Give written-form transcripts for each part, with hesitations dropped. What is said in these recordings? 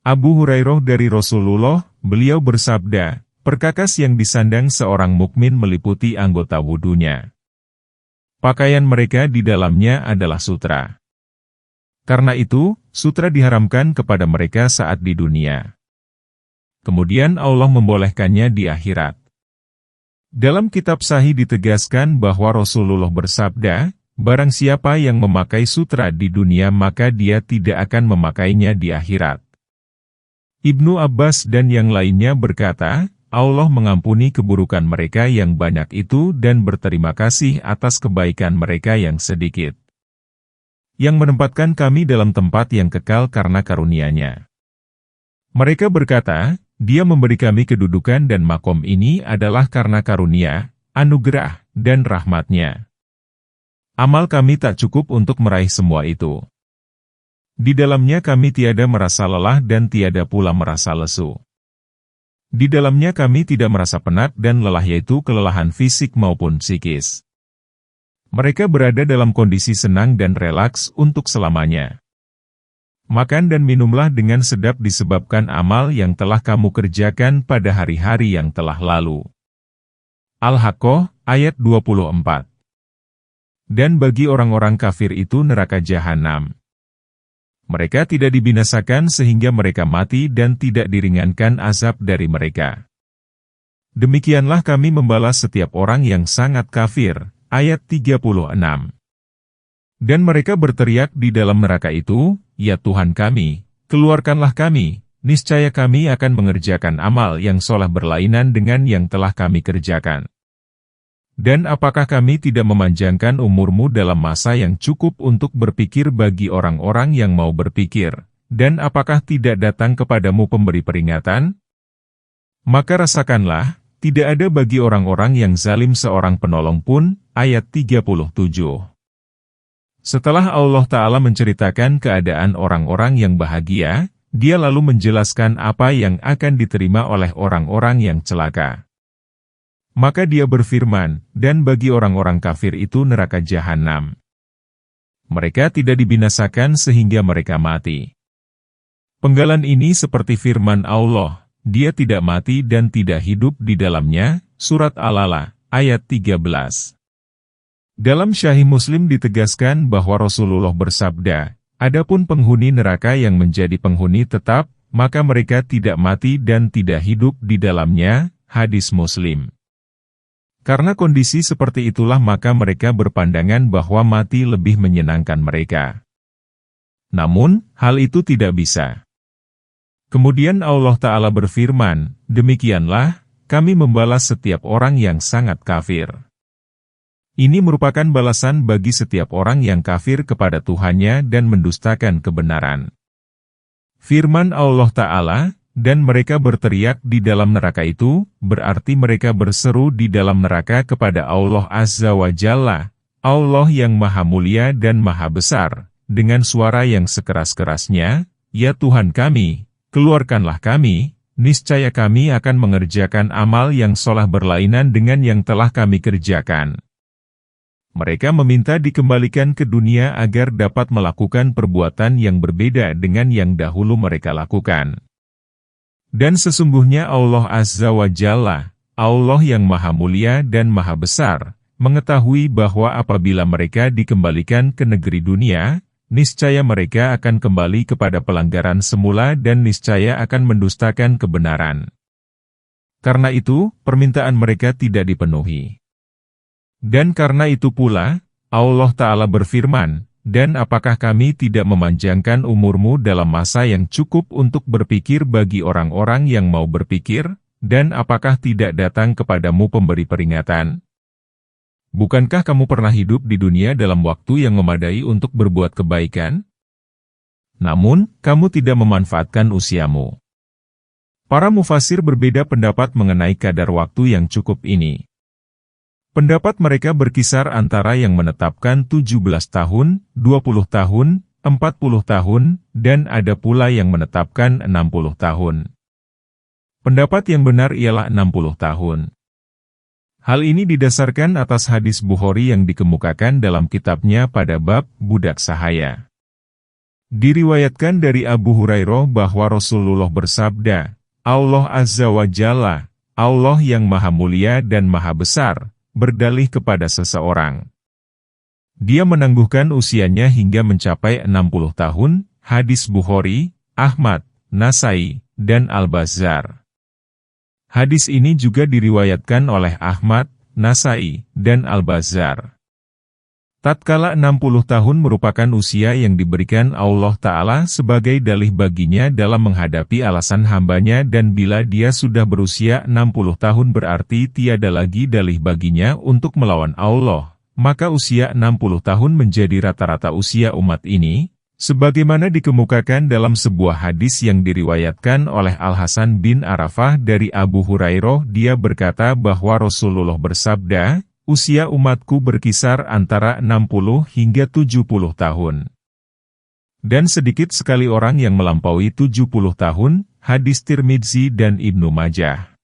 Abu Hurairah dari Rasulullah, beliau bersabda, perkakas yang disandang seorang mukmin meliputi anggota wudunya. Pakaian mereka di dalamnya adalah sutra. Karena itu, sutra diharamkan kepada mereka saat di dunia. Kemudian Allah membolehkannya di akhirat. Dalam kitab Sahih ditegaskan bahwa Rasulullah bersabda, barang siapa yang memakai sutra di dunia maka dia tidak akan memakainya di akhirat. Ibnu Abbas dan yang lainnya berkata, Allah mengampuni keburukan mereka yang banyak itu dan berterima kasih atas kebaikan mereka yang sedikit. Yang menempatkan kami dalam tempat yang kekal karena karunia-Nya. Mereka berkata, Dia memberi kami kedudukan dan makom ini adalah karena karunia, anugerah, dan rahmat-Nya. Amal kami tak cukup untuk meraih semua itu. Di dalamnya kami tiada merasa lelah dan tiada pula merasa lesu. Di dalamnya kami tidak merasa penat dan lelah, yaitu kelelahan fisik maupun psikis. Mereka berada dalam kondisi senang dan relaks untuk selamanya. Makan dan minumlah dengan sedap disebabkan amal yang telah kamu kerjakan pada hari-hari yang telah lalu. Al-Haqqah, ayat 24. Dan bagi orang-orang kafir itu neraka jahanam. Mereka tidak dibinasakan sehingga mereka mati dan tidak diringankan azab dari mereka. Demikianlah kami membalas setiap orang yang sangat kafir. Ayat 36. Dan mereka berteriak di dalam neraka itu, ya Tuhan kami, keluarkanlah kami, niscaya kami akan mengerjakan amal yang soleh berlainan dengan yang telah kami kerjakan. Dan apakah kami tidak memanjangkan umurmu dalam masa yang cukup untuk berpikir bagi orang-orang yang mau berpikir, dan apakah tidak datang kepadamu pemberi peringatan? Maka rasakanlah, tidak ada bagi orang-orang yang zalim seorang penolong pun. Ayat 37. Setelah Allah Ta'ala menceritakan keadaan orang-orang yang bahagia, Dia lalu menjelaskan apa yang akan diterima oleh orang-orang yang celaka. Maka Dia berfirman, dan bagi orang-orang kafir itu neraka jahanam. Mereka tidak dibinasakan sehingga mereka mati. Penggalan ini seperti firman Allah, Dia tidak mati dan tidak hidup di dalamnya, surat Al-A'la, ayat 13. Dalam Sahih Muslim ditegaskan bahwa Rasulullah bersabda, adapun penghuni neraka yang menjadi penghuni tetap, maka mereka tidak mati dan tidak hidup di dalamnya, hadis Muslim. Karena kondisi seperti itulah maka mereka berpandangan bahwa mati lebih menyenangkan mereka. Namun, hal itu tidak bisa. Kemudian Allah Ta'ala berfirman, demikianlah, kami membalas setiap orang yang sangat kafir. Ini merupakan balasan bagi setiap orang yang kafir kepada Tuhannya dan mendustakan kebenaran. Firman Allah Ta'ala, dan mereka berteriak di dalam neraka itu, berarti mereka berseru di dalam neraka kepada Allah Azza wa Jalla, Allah yang maha mulia dan maha besar, dengan suara yang sekeras-kerasnya, ya Tuhan kami, keluarkanlah kami, niscaya kami akan mengerjakan amal yang soleh berlainan dengan yang telah kami kerjakan. Mereka meminta dikembalikan ke dunia agar dapat melakukan perbuatan yang berbeda dengan yang dahulu mereka lakukan. Dan sesungguhnya Allah Azza wa Jalla, Allah yang maha mulia dan maha besar, mengetahui bahwa apabila mereka dikembalikan ke negeri dunia, niscaya mereka akan kembali kepada pelanggaran semula dan niscaya akan mendustakan kebenaran. Karena itu, permintaan mereka tidak dipenuhi. Dan karena itu pula, Allah Ta'ala berfirman, dan apakah kami tidak memanjangkan umurmu dalam masa yang cukup untuk berpikir bagi orang-orang yang mau berpikir, dan apakah tidak datang kepadamu pemberi peringatan? Bukankah kamu pernah hidup di dunia dalam waktu yang memadai untuk berbuat kebaikan? Namun, kamu tidak memanfaatkan usiamu. Para mufasir berbeda pendapat mengenai kadar waktu yang cukup ini. Pendapat mereka berkisar antara yang menetapkan 17 tahun, 20 tahun, 40 tahun, dan ada pula yang menetapkan 60 tahun. Pendapat yang benar ialah 60 tahun. Hal ini didasarkan atas hadis Bukhari yang dikemukakan dalam kitabnya pada bab budak sahaya. Diriwayatkan dari Abu Hurairah bahwa Rasulullah bersabda, Allah Azza wa Jalla, Allah yang maha mulia dan maha besar, berdalih kepada seseorang. Dia menangguhkan usianya hingga mencapai 60 tahun, hadis Bukhari, Ahmad, Nasai, dan Al-Bazzar. Hadis ini juga diriwayatkan oleh Ahmad, Nasai, dan Al-Bazzar. Tatkala 60 tahun merupakan usia yang diberikan Allah Ta'ala sebagai dalih baginya dalam menghadapi alasan hambanya, dan bila dia sudah berusia 60 tahun berarti tiada lagi dalih baginya untuk melawan Allah, maka usia 60 tahun menjadi rata-rata usia umat ini, sebagaimana dikemukakan dalam sebuah hadis yang diriwayatkan oleh Al-Hasan bin Arafah dari Abu Hurairah. Dia berkata bahwa Rasulullah bersabda, usia umatku berkisar antara 60 hingga 70 tahun. Dan sedikit sekali orang yang melampaui 70 tahun, hadis Tirmidzi dan Ibnu Majah.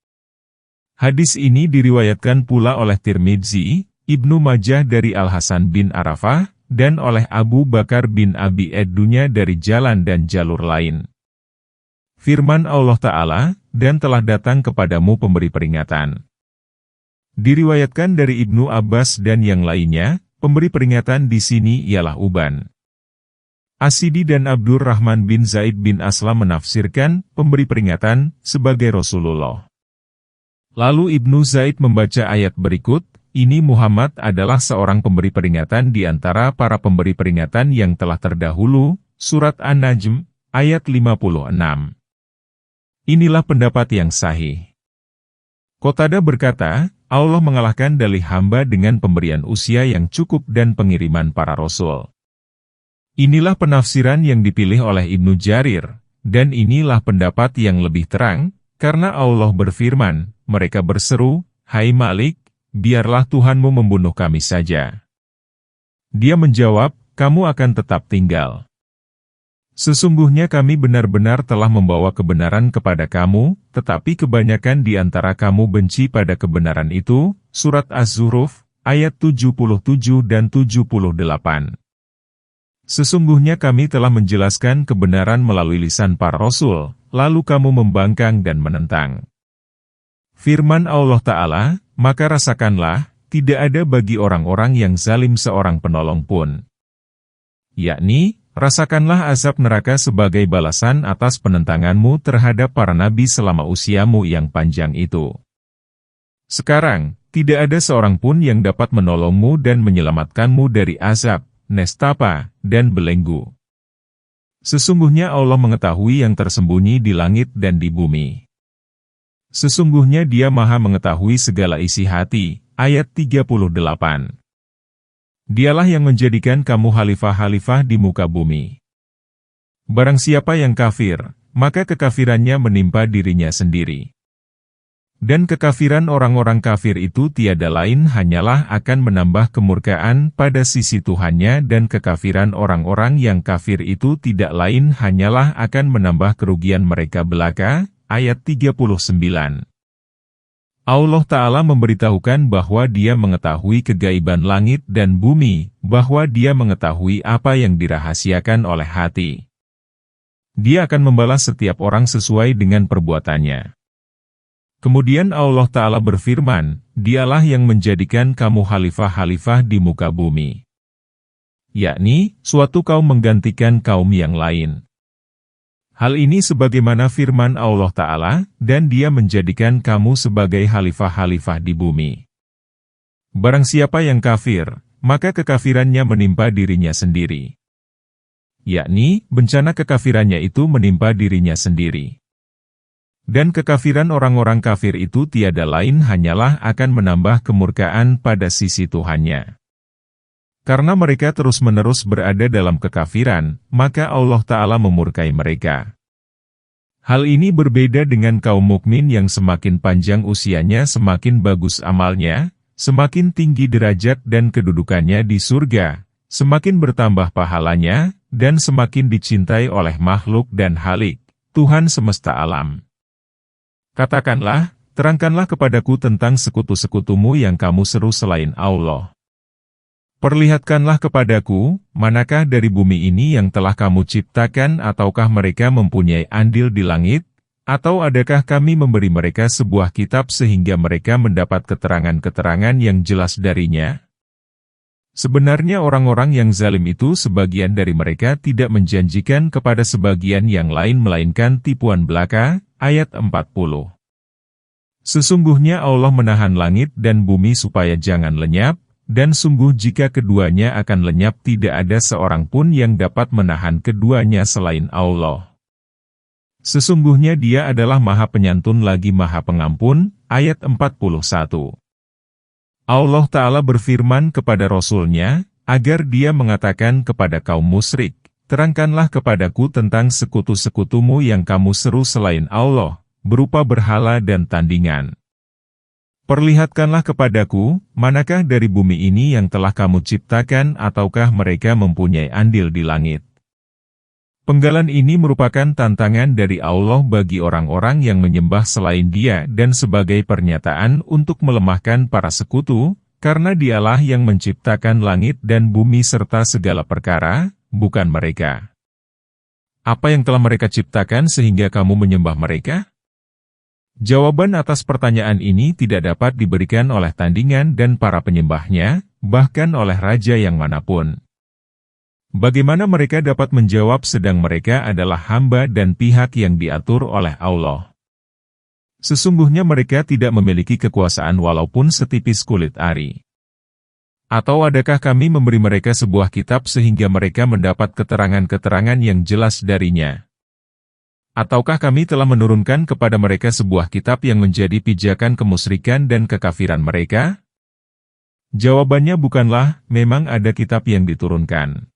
Hadis ini diriwayatkan pula oleh Tirmidzi, Ibnu Majah dari Al-Hasan bin Arafah, dan oleh Abu Bakar bin Abi Ad-Dunya dari jalan dan jalur lain. Firman Allah Ta'ala, dan telah datang kepadamu pemberi peringatan. Diriwayatkan dari Ibnu Abbas dan yang lainnya, pemberi peringatan di sini ialah Uban. Asidi dan Abdurrahman bin Zaid bin Aslam menafsirkan pemberi peringatan sebagai Rasulullah. Lalu Ibnu Zaid membaca ayat berikut, ini Muhammad adalah seorang pemberi peringatan di antara para pemberi peringatan yang telah terdahulu, surat An-Najm, ayat 56. Inilah pendapat yang sahih. Qatadah berkata, Allah mengalahkan dalih hamba dengan pemberian usia yang cukup dan pengiriman para rasul. Inilah penafsiran yang dipilih oleh Ibnu Jarir, dan inilah pendapat yang lebih terang, karena Allah berfirman, mereka berseru, hai Malik, biarlah Tuhanmu membunuh kami saja. Dia menjawab, kamu akan tetap tinggal. Sesungguhnya kami benar-benar telah membawa kebenaran kepada kamu, tetapi kebanyakan di antara kamu benci pada kebenaran itu. Surat Az-Zukhruf, ayat 77 dan 78. Sesungguhnya kami telah menjelaskan kebenaran melalui lisan para rasul, lalu kamu membangkang dan menentang. Firman Allah Ta'ala, maka rasakanlah, tidak ada bagi orang-orang yang zalim seorang penolong pun. Yakni, rasakanlah azab neraka sebagai balasan atas penentanganmu terhadap para nabi selama usiamu yang panjang itu. Sekarang, tidak ada seorang pun yang dapat menolongmu dan menyelamatkanmu dari azab, nestapa, dan belenggu. Sesungguhnya Allah mengetahui yang tersembunyi di langit dan di bumi. Sesungguhnya Dia Maha mengetahui segala isi hati. Ayat 38. Dialah yang menjadikan kamu khalifah-khalifah di muka bumi. Barang siapa yang kafir, maka kekafirannya menimpa dirinya sendiri. Dan kekafiran orang-orang kafir itu tiada lain hanyalah akan menambah kemurkaan pada sisi Tuhannya, dan kekafiran orang-orang yang kafir itu tidak lain hanyalah akan menambah kerugian mereka belaka. Ayat 39. Allah Ta'ala memberitahukan bahwa Dia mengetahui kegaiban langit dan bumi, bahwa Dia mengetahui apa yang dirahasiakan oleh hati. Dia akan membalas setiap orang sesuai dengan perbuatannya. Kemudian Allah Ta'ala berfirman, Dialah yang menjadikan kamu khalifah-khalifah di muka bumi. Yakni, suatu kaum menggantikan kaum yang lain. Hal ini sebagaimana firman Allah Ta'ala, dan Dia menjadikan kamu sebagai khalifah-khalifah di bumi. Barang siapa yang kafir, maka kekafirannya menimpa dirinya sendiri. Yakni, bencana kekafirannya itu menimpa dirinya sendiri. Dan kekafiran orang-orang kafir itu tiada lain hanyalah akan menambah kemurkaan pada sisi Tuhannya. Karena mereka terus-menerus berada dalam kekafiran, maka Allah Ta'ala memurkai mereka. Hal ini berbeda dengan kaum mukmin yang semakin panjang usianya semakin bagus amalnya, semakin tinggi derajat dan kedudukannya di surga, semakin bertambah pahalanya, dan semakin dicintai oleh makhluk dan halik, Tuhan semesta alam. Katakanlah, terangkanlah kepadaku tentang sekutu-sekutumu yang kamu seru selain Allah. Perlihatkanlah kepadaku, manakah dari bumi ini yang telah kamu ciptakan ataukah mereka mempunyai andil di langit? Atau adakah kami memberi mereka sebuah kitab sehingga mereka mendapat keterangan-keterangan yang jelas darinya? Sebenarnya orang-orang yang zalim itu sebagian dari mereka tidak menjanjikan kepada sebagian yang lain melainkan tipuan belaka, ayat 40. Sesungguhnya Allah menahan langit dan bumi supaya jangan lenyap, dan sungguh jika keduanya akan lenyap tidak ada seorang pun yang dapat menahan keduanya selain Allah. Sesungguhnya Dia adalah Maha Penyantun lagi Maha Pengampun, ayat 41. Allah Ta'ala berfirman kepada Rasul-Nya, agar dia mengatakan kepada kaum musyrik, terangkanlah kepadaku tentang sekutu-sekutumu yang kamu seru selain Allah, berupa berhala dan tandingan. Perlihatkanlah kepadaku, manakah dari bumi ini yang telah kamu ciptakan ataukah mereka mempunyai andil di langit. Penggalan ini merupakan tantangan dari Allah bagi orang-orang yang menyembah selain Dia dan sebagai pernyataan untuk melemahkan para sekutu, karena Dialah yang menciptakan langit dan bumi serta segala perkara, bukan mereka. Apa yang telah mereka ciptakan sehingga kamu menyembah mereka? Jawaban atas pertanyaan ini tidak dapat diberikan oleh tandingan dan para penyembahnya, bahkan oleh raja yang manapun. Bagaimana mereka dapat menjawab sedang mereka adalah hamba dan pihak yang diatur oleh Allah? Sesungguhnya mereka tidak memiliki kekuasaan walaupun setipis kulit ari. Atau adakah kami memberi mereka sebuah kitab sehingga mereka mendapat keterangan-keterangan yang jelas darinya? Ataukah kami telah menurunkan kepada mereka sebuah kitab yang menjadi pijakan kemusyrikan dan kekafiran mereka? Jawabannya bukanlah, memang ada kitab yang diturunkan.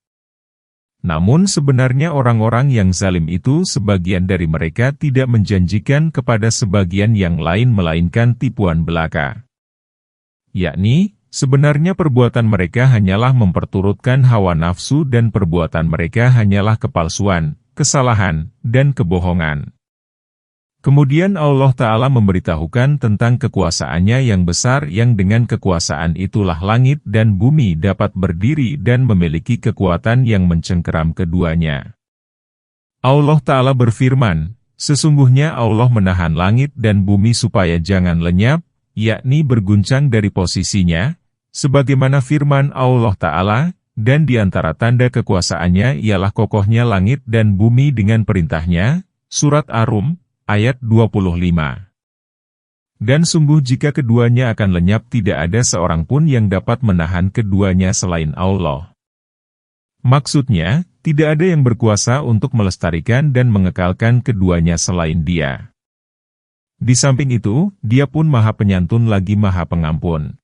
Namun sebenarnya orang-orang yang zalim itu sebagian dari mereka tidak menjanjikan kepada sebagian yang lain melainkan tipuan belaka. Yakni, sebenarnya perbuatan mereka hanyalah memperturutkan hawa nafsu dan perbuatan mereka hanyalah kepalsuan, kesalahan, dan kebohongan. Kemudian Allah Ta'ala memberitahukan tentang kekuasaannya yang besar yang dengan kekuasaan itulah langit dan bumi dapat berdiri dan memiliki kekuatan yang mencengkeram keduanya. Allah Ta'ala berfirman, sesungguhnya Allah menahan langit dan bumi supaya jangan lenyap, yakni berguncang dari posisinya, sebagaimana firman Allah Ta'ala, dan di antara tanda kekuasaannya ialah kokohnya langit dan bumi dengan perintahnya, Surat Ar-Rum, ayat 25. Dan sungguh jika keduanya akan lenyap tidak ada seorang pun yang dapat menahan keduanya selain Allah. Maksudnya, tidak ada yang berkuasa untuk melestarikan dan mengekalkan keduanya selain Dia. Di samping itu, Dia pun Maha Penyantun lagi Maha Pengampun.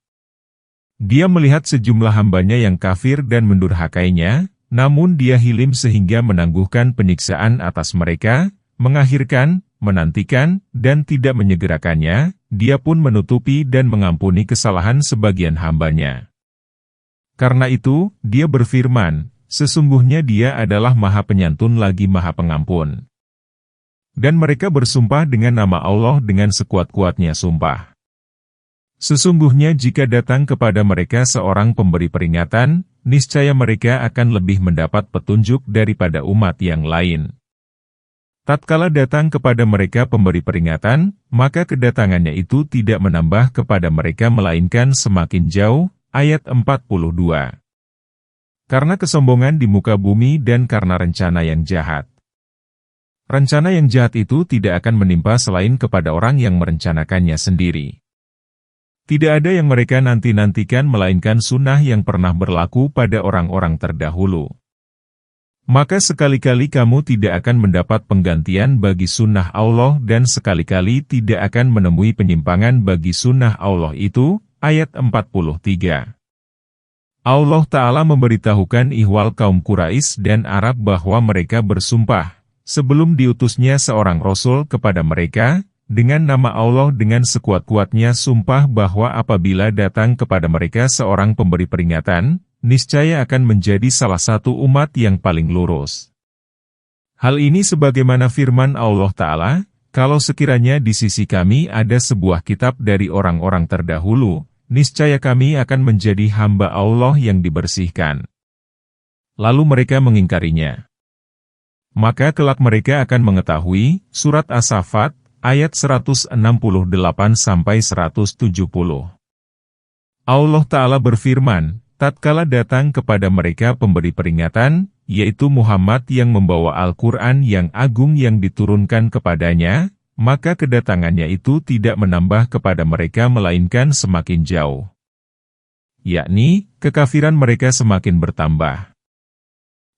Dia melihat sejumlah hambanya yang kafir dan mendurhakainya, namun Dia hilim sehingga menangguhkan penyiksaan atas mereka, mengakhirkan, menantikan, dan tidak menyegerakannya, Dia pun menutupi dan mengampuni kesalahan sebagian hambanya. Karena itu, Dia berfirman, sesungguhnya Dia adalah Maha Penyantun lagi Maha Pengampun. Dan mereka bersumpah dengan nama Allah dengan sekuat-kuatnya sumpah. Sesungguhnya jika datang kepada mereka seorang pemberi peringatan, niscaya mereka akan lebih mendapat petunjuk daripada umat yang lain. Tatkala datang kepada mereka pemberi peringatan, maka kedatangannya itu tidak menambah kepada mereka melainkan semakin jauh, ayat 42. Karena kesombongan di muka bumi dan karena rencana yang jahat. Rencana yang jahat itu tidak akan menimpa selain kepada orang yang merencanakannya sendiri. Tidak ada yang mereka nanti-nantikan melainkan sunnah yang pernah berlaku pada orang-orang terdahulu. Maka sekali-kali kamu tidak akan mendapat penggantian bagi sunnah Allah dan sekali-kali tidak akan menemui penyimpangan bagi sunnah Allah itu, ayat 43. Allah Ta'ala memberitahukan ihwal kaum Quraisy dan Arab bahwa mereka bersumpah, sebelum diutusnya seorang Rasul kepada mereka, dengan nama Allah dengan sekuat-kuatnya sumpah bahwa apabila datang kepada mereka seorang pemberi peringatan, niscaya akan menjadi salah satu umat yang paling lurus. Hal ini sebagaimana firman Allah Ta'ala, kalau sekiranya di sisi kami ada sebuah kitab dari orang-orang terdahulu, niscaya kami akan menjadi hamba Allah yang dibersihkan. Lalu mereka mengingkarinya. Maka kelak mereka akan mengetahui, Surat As-Saffat, ayat 168-170. Allah Ta'ala berfirman, tatkala datang kepada mereka pemberi peringatan, yaitu Muhammad yang membawa Al-Quran yang agung yang diturunkan kepadanya, maka kedatangannya itu tidak menambah kepada mereka melainkan semakin jauh. Yakni, kekafiran mereka semakin bertambah.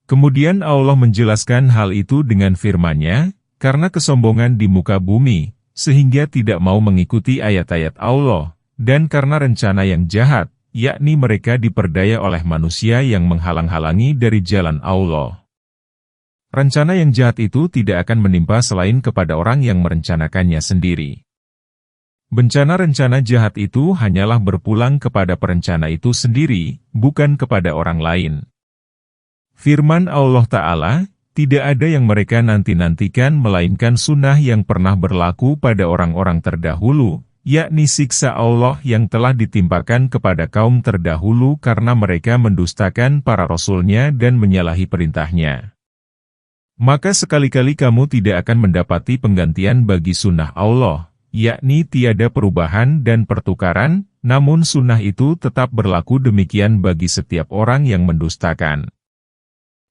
Kemudian Allah menjelaskan hal itu dengan firman-Nya, karena kesombongan di muka bumi, sehingga tidak mau mengikuti ayat-ayat Allah, dan karena rencana yang jahat, yakni mereka diperdaya oleh manusia yang menghalang-halangi dari jalan Allah. Rencana yang jahat itu tidak akan menimpa selain kepada orang yang merencanakannya sendiri. Bencana-rencana jahat itu hanyalah berpulang kepada perencana itu sendiri, bukan kepada orang lain. Firman Allah Ta'ala, tidak ada yang mereka nanti-nantikan melainkan sunnah yang pernah berlaku pada orang-orang terdahulu, yakni siksa Allah yang telah ditimpakan kepada kaum terdahulu karena mereka mendustakan para rasulnya dan menyalahi perintahnya. Maka sekali-kali kamu tidak akan mendapati penggantian bagi sunnah Allah, yakni tiada perubahan dan pertukaran, namun sunnah itu tetap berlaku demikian bagi setiap orang yang mendustakan.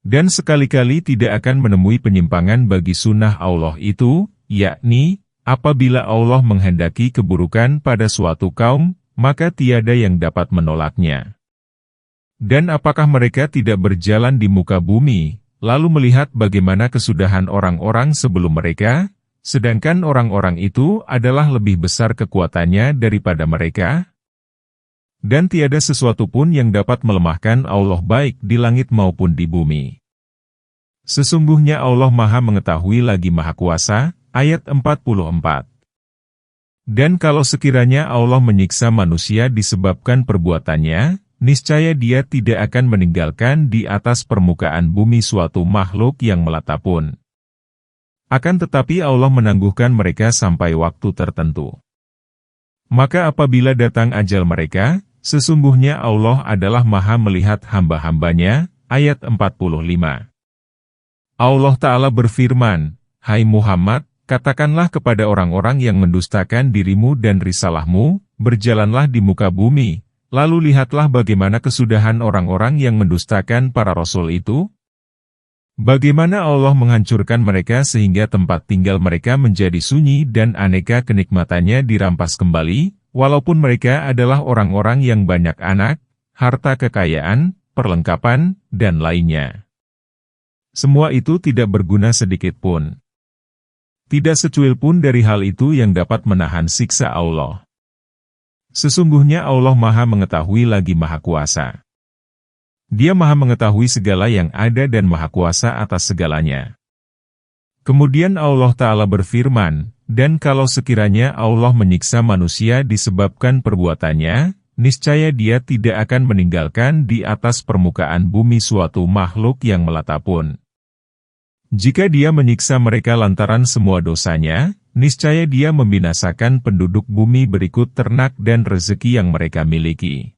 Dan sekali-kali tidak akan menemui penyimpangan bagi sunnah Allah itu, yakni, apabila Allah menghendaki keburukan pada suatu kaum, maka tiada yang dapat menolaknya. Dan apakah mereka tidak berjalan di muka bumi, lalu melihat bagaimana kesudahan orang-orang sebelum mereka, sedangkan orang-orang itu adalah lebih besar kekuatannya daripada mereka? Dan tiada sesuatu pun yang dapat melemahkan Allah baik di langit maupun di bumi. Sesungguhnya Allah Maha Mengetahui lagi Maha Kuasa, ayat 44. Dan kalau sekiranya Allah menyiksa manusia disebabkan perbuatannya, niscaya Dia tidak akan meninggalkan di atas permukaan bumi suatu makhluk yang melata pun. Akan tetapi Allah menangguhkan mereka sampai waktu tertentu. Maka apabila datang ajal mereka, sesungguhnya Allah adalah Maha melihat hamba-hambanya, ayat 45. Allah Ta'ala berfirman, hai Muhammad, katakanlah kepada orang-orang yang mendustakan dirimu dan risalahmu, berjalanlah di muka bumi, lalu lihatlah bagaimana kesudahan orang-orang yang mendustakan para rasul itu. Bagaimana Allah menghancurkan mereka sehingga tempat tinggal mereka menjadi sunyi dan aneka kenikmatannya dirampas kembali, walaupun mereka adalah orang-orang yang banyak anak, harta kekayaan, perlengkapan, dan lainnya. Semua itu tidak berguna sedikit pun. Tidak secuil pun dari hal itu yang dapat menahan siksa Allah. Sesungguhnya Allah Maha Mengetahui lagi Maha Kuasa. Dia Maha Mengetahui segala yang ada dan Maha Kuasa atas segalanya. Kemudian Allah Ta'ala berfirman, dan kalau sekiranya Allah menyiksa manusia disebabkan perbuatannya, niscaya Dia tidak akan meninggalkan di atas permukaan bumi suatu makhluk yang melata pun. Jika Dia menyiksa mereka lantaran semua dosanya, niscaya Dia membinasakan penduduk bumi berikut ternak dan rezeki yang mereka miliki.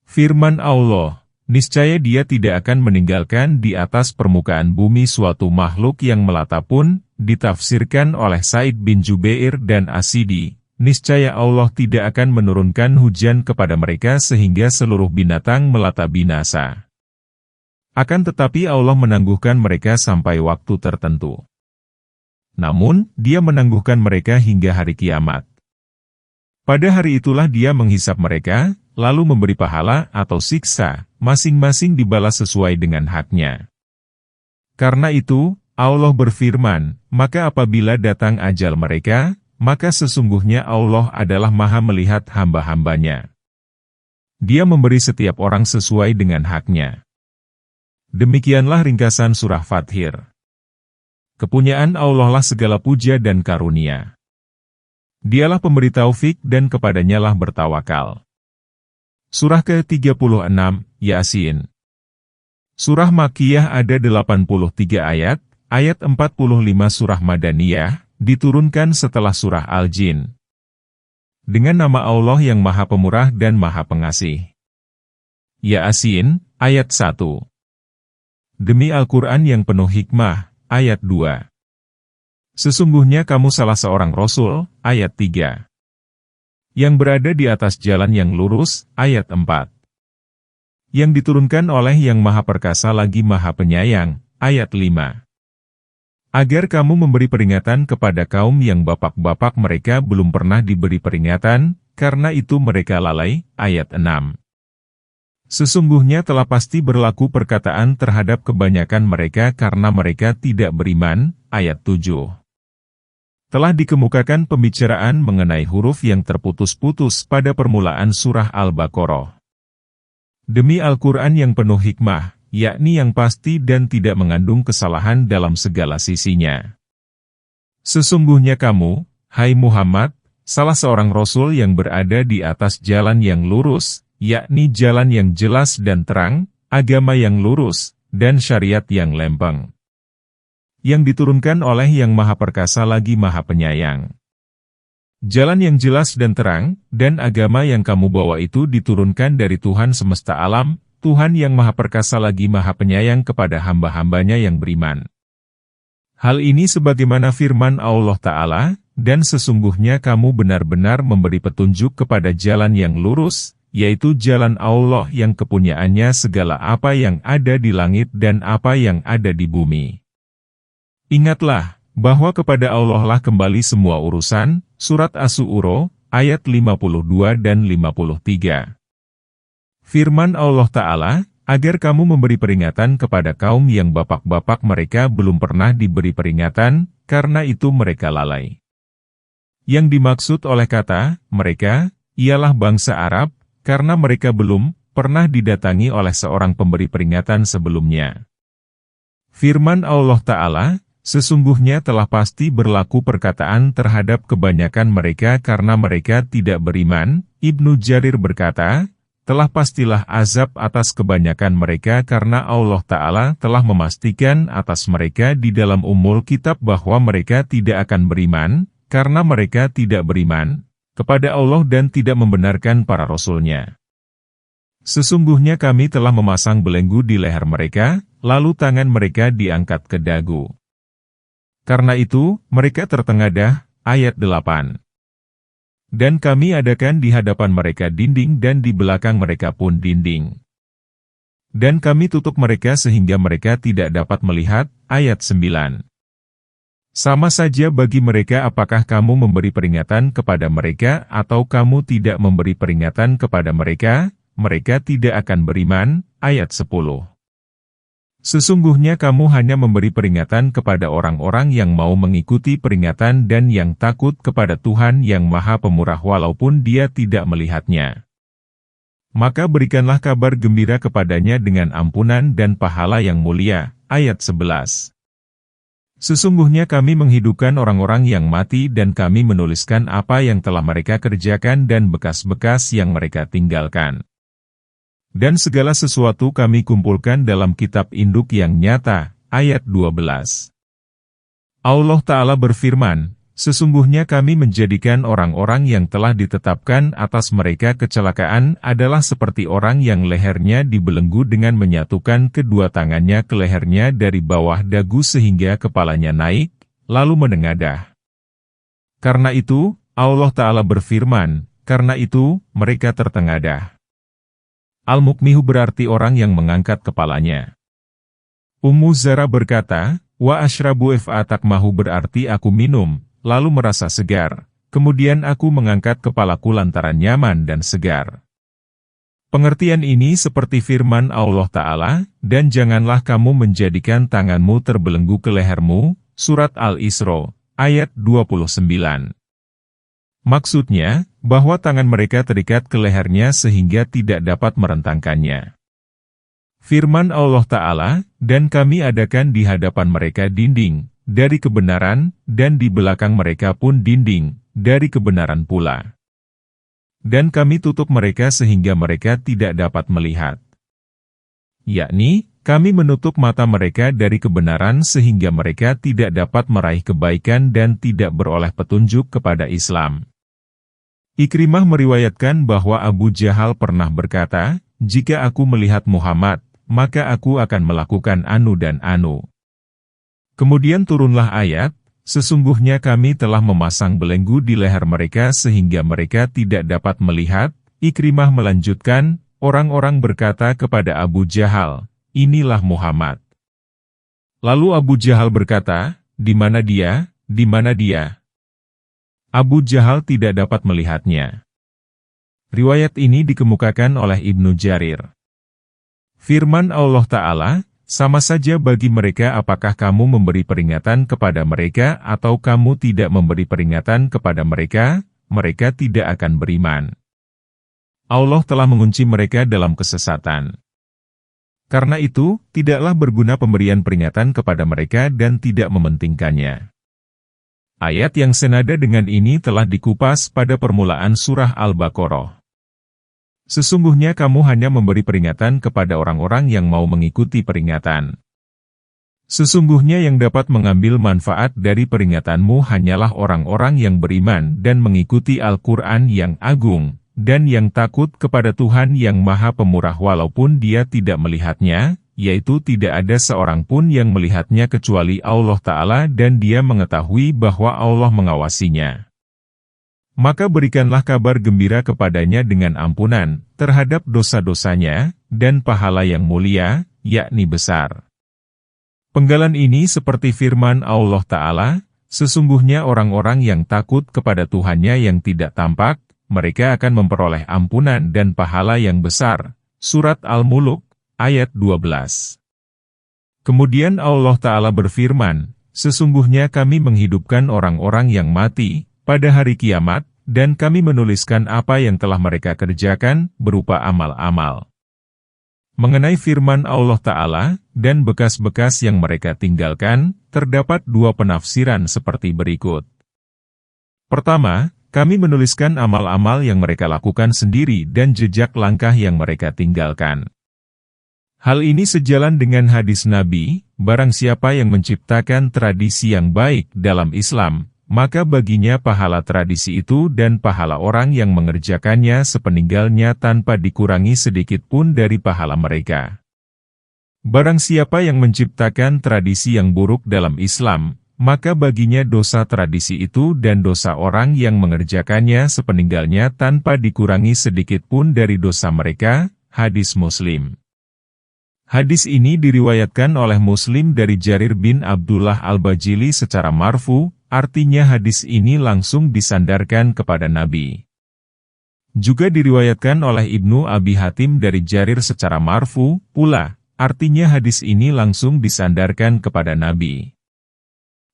Firman Allah, niscaya Dia tidak akan meninggalkan di atas permukaan bumi suatu makhluk yang melata pun, ditafsirkan oleh Said bin Jubair dan Asidi, niscaya Allah tidak akan menurunkan hujan kepada mereka sehingga seluruh binatang melata binasa. Akan tetapi Allah menangguhkan mereka sampai waktu tertentu. Namun, Dia menangguhkan mereka hingga hari kiamat. Pada hari itulah Dia menghisap mereka, lalu memberi pahala atau siksa, masing-masing dibalas sesuai dengan haknya. Karena itu, Allah berfirman, maka apabila datang ajal mereka, maka sesungguhnya Allah adalah Maha melihat hamba-hambanya. Dia memberi setiap orang sesuai dengan haknya. Demikianlah ringkasan surah Fathir. Kepunyaan Allah lah segala puja dan karunia. Dialah pemberi taufik dan kepadanya lah bertawakal. Surah ke-36, Yasin. Surah Makkiyah ada 83 ayat, ayat 45 surah Madaniyah, diturunkan setelah surah Al-Jin. Dengan nama Allah yang Maha Pemurah dan Maha Pengasih. Yasin, ayat 1. Demi Al-Quran yang penuh hikmah, ayat 2. Sesungguhnya kamu salah seorang Rasul, ayat 3. Yang berada di atas jalan yang lurus, ayat 4. Yang diturunkan oleh Yang Maha Perkasa lagi Maha Penyayang, ayat 5. Agar kamu memberi peringatan kepada kaum yang bapak-bapak mereka belum pernah diberi peringatan, karena itu mereka lalai, ayat 6. Sesungguhnya telah pasti berlaku perkataan terhadap kebanyakan mereka karena mereka tidak beriman, ayat 7. Telah dikemukakan pembicaraan mengenai huruf yang terputus-putus pada permulaan surah Al-Baqarah. Demi Al-Quran yang penuh hikmah, yakni yang pasti dan tidak mengandung kesalahan dalam segala sisinya. Sesungguhnya kamu, hai Muhammad, salah seorang Rasul yang berada di atas jalan yang lurus, yakni jalan yang jelas dan terang, agama yang lurus, dan syariat yang lempeng. Yang diturunkan oleh Yang Maha Perkasa lagi Maha Penyayang. Jalan yang jelas dan terang, dan agama yang kamu bawa itu diturunkan dari Tuhan semesta alam, Tuhan yang Maha Perkasa lagi Maha Penyayang kepada hamba-hambanya yang beriman. Hal ini sebagaimana firman Allah Ta'ala, dan sesungguhnya kamu benar-benar memberi petunjuk kepada jalan yang lurus, yaitu jalan Allah yang kepunyaannya segala apa yang ada di langit dan apa yang ada di bumi. Ingatlah, bahwa kepada Allah lah kembali semua urusan, surat As-Su'ura, ayat 52 dan 53. Firman Allah Ta'ala, agar kamu memberi peringatan kepada kaum yang bapak-bapak mereka belum pernah diberi peringatan, karena itu mereka lalai. Yang dimaksud oleh kata, mereka, ialah bangsa Arab, karena mereka belum pernah didatangi oleh seorang pemberi peringatan sebelumnya. Firman Allah Ta'ala, sesungguhnya telah pasti berlaku perkataan terhadap kebanyakan mereka karena mereka tidak beriman. Ibnu Jarir berkata, telah pastilah azab atas kebanyakan mereka karena Allah Ta'ala telah memastikan atas mereka di dalam Ummul Kitab bahwa mereka tidak akan beriman, karena mereka tidak beriman kepada Allah dan tidak membenarkan para Rasul-Nya. Sesungguhnya kami telah memasang belenggu di leher mereka, lalu tangan mereka diangkat ke dagu. Karena itu, mereka tertengadah, ayat 8. Dan kami adakan di hadapan mereka dinding dan di belakang mereka pun dinding. Dan kami tutup mereka sehingga mereka tidak dapat melihat, ayat 9. Sama saja bagi mereka apakah kamu memberi peringatan kepada mereka atau kamu tidak memberi peringatan kepada mereka, mereka tidak akan beriman, ayat 10. Sesungguhnya kamu hanya memberi peringatan kepada orang-orang yang mau mengikuti peringatan dan yang takut kepada Tuhan yang Maha Pemurah walaupun dia tidak melihatnya. Maka berikanlah kabar gembira kepadanya dengan ampunan dan pahala yang mulia, ayat 11. Sesungguhnya kami menghidupkan orang-orang yang mati dan kami menuliskan apa yang telah mereka kerjakan dan bekas-bekas yang mereka tinggalkan. Dan segala sesuatu kami kumpulkan dalam kitab induk yang nyata, ayat 12. Allah Ta'ala berfirman, sesungguhnya kami menjadikan orang-orang yang telah ditetapkan atas mereka kecelakaan adalah seperti orang yang lehernya dibelenggu dengan menyatukan kedua tangannya ke lehernya dari bawah dagu sehingga kepalanya naik, lalu menengadah. Karena itu, Allah Ta'ala berfirman, karena itu, mereka tertengadah. Al-Mukmihu berarti orang yang mengangkat kepalanya. Ummu Zara berkata, wa ashrabu fa'atakmahu berarti aku minum, lalu merasa segar, kemudian aku mengangkat kepalaku lantaran nyaman dan segar. Pengertian ini seperti firman Allah Ta'ala, dan janganlah kamu menjadikan tanganmu terbelenggu ke lehermu, surat Al-Isra, ayat 29. Maksudnya, bahwa tangan mereka terikat ke lehernya sehingga tidak dapat merentangkannya. Firman Allah Ta'ala, dan kami adakan di hadapan mereka dinding, dari kebenaran, dan di belakang mereka pun dinding, dari kebenaran pula. Dan kami tutup mereka sehingga mereka tidak dapat melihat. Yakni, kami menutup mata mereka dari kebenaran sehingga mereka tidak dapat meraih kebaikan dan tidak beroleh petunjuk kepada Islam. Ikrimah meriwayatkan bahwa Abu Jahal pernah berkata, "Jika aku melihat Muhammad, maka aku akan melakukan anu dan anu." Kemudian turunlah ayat, "Sesungguhnya kami telah memasang belenggu di leher mereka sehingga mereka tidak dapat melihat." Ikrimah melanjutkan, orang-orang berkata kepada Abu Jahal, "Inilah Muhammad." Lalu Abu Jahal berkata, "Di mana dia? Di mana dia?" Abu Jahal tidak dapat melihatnya. Riwayat ini dikemukakan oleh Ibnu Jarir. Firman Allah Ta'ala, "Sama saja bagi mereka apakah kamu memberi peringatan kepada mereka atau kamu tidak memberi peringatan kepada mereka, mereka tidak akan beriman. Allah telah mengunci mereka dalam kesesatan. Karena itu, tidaklah berguna pemberian peringatan kepada mereka dan tidak mementingkannya." Ayat yang senada dengan ini telah dikupas pada permulaan surah Al-Baqarah. Sesungguhnya kamu hanya memberi peringatan kepada orang-orang yang mau mengikuti peringatan. Sesungguhnya yang dapat mengambil manfaat dari peringatanmu hanyalah orang-orang yang beriman dan mengikuti Al-Quran yang agung, dan yang takut kepada Tuhan yang Maha Pemurah walaupun dia tidak melihatnya, yaitu tidak ada seorang pun yang melihatnya kecuali Allah Ta'ala dan dia mengetahui bahwa Allah mengawasinya. Maka berikanlah kabar gembira kepadanya dengan ampunan terhadap dosa-dosanya, dan pahala yang mulia, yakni besar. Penggalan ini seperti firman Allah Ta'ala, "Sesungguhnya orang-orang yang takut kepada Tuhannya yang tidak tampak, mereka akan memperoleh ampunan dan pahala yang besar." Surat Al-Muluk, ayat 12. Kemudian Allah Ta'ala berfirman, "Sesungguhnya kami menghidupkan orang-orang yang mati pada hari kiamat, dan kami menuliskan apa yang telah mereka kerjakan berupa amal-amal." Mengenai firman Allah Ta'ala, "dan bekas-bekas yang mereka tinggalkan," terdapat dua penafsiran seperti berikut. Pertama, kami menuliskan amal-amal yang mereka lakukan sendiri dan jejak langkah yang mereka tinggalkan. Hal ini sejalan dengan hadis Nabi, "Barang siapa yang menciptakan tradisi yang baik dalam Islam, maka baginya pahala tradisi itu dan pahala orang yang mengerjakannya sepeninggalnya tanpa dikurangi sedikit pun dari pahala mereka. Barang siapa yang menciptakan tradisi yang buruk dalam Islam, maka baginya dosa tradisi itu dan dosa orang yang mengerjakannya sepeninggalnya tanpa dikurangi sedikit pun dari dosa mereka." Hadis Muslim. Hadis ini diriwayatkan oleh Muslim dari Jarir bin Abdullah Al-Bajili secara marfu, artinya hadis ini langsung disandarkan kepada Nabi. Juga diriwayatkan oleh Ibnu Abi Hatim dari Jarir secara marfu, pula, artinya hadis ini langsung disandarkan kepada Nabi.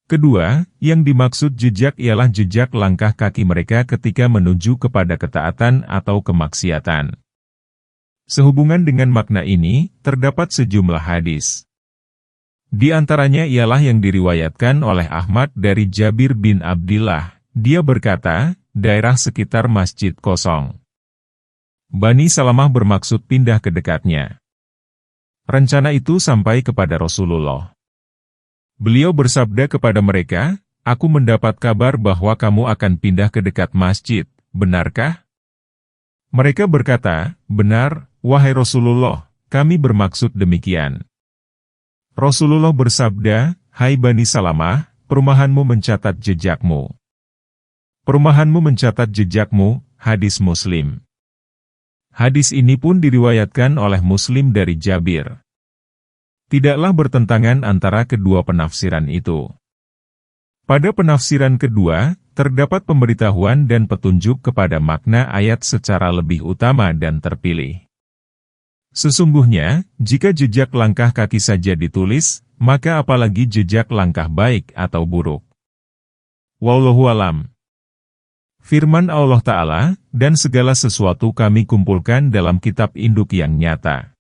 Kedua, yang dimaksud jejak ialah jejak langkah kaki mereka ketika menuju kepada ketaatan atau kemaksiatan. Sehubungan dengan makna ini, terdapat sejumlah hadis. Di antaranya ialah yang diriwayatkan oleh Ahmad dari Jabir bin Abdillah. Dia berkata, daerah sekitar masjid kosong. Bani Salamah bermaksud pindah ke dekatnya. Rencana itu sampai kepada Rasulullah. Beliau bersabda kepada mereka, "Aku mendapat kabar bahwa kamu akan pindah ke dekat masjid, benarkah?" Mereka berkata, "Benar, wahai Rasulullah, kami bermaksud demikian." Rasulullah bersabda, "Hai Bani Salamah, perumahanmu mencatat jejakmu." Perumahanmu mencatat jejakmu, hadis Muslim. Hadis ini pun diriwayatkan oleh Muslim dari Jabir. Tidaklah bertentangan antara kedua penafsiran itu. Pada penafsiran kedua, terdapat pemberitahuan dan petunjuk kepada makna ayat secara lebih utama dan terpilih. Sesungguhnya, jika jejak langkah kaki saja ditulis, maka apalagi jejak langkah baik atau buruk. Wallahu alam. Firman Allah Ta'ala, "Dan segala sesuatu kami kumpulkan dalam kitab induk yang nyata."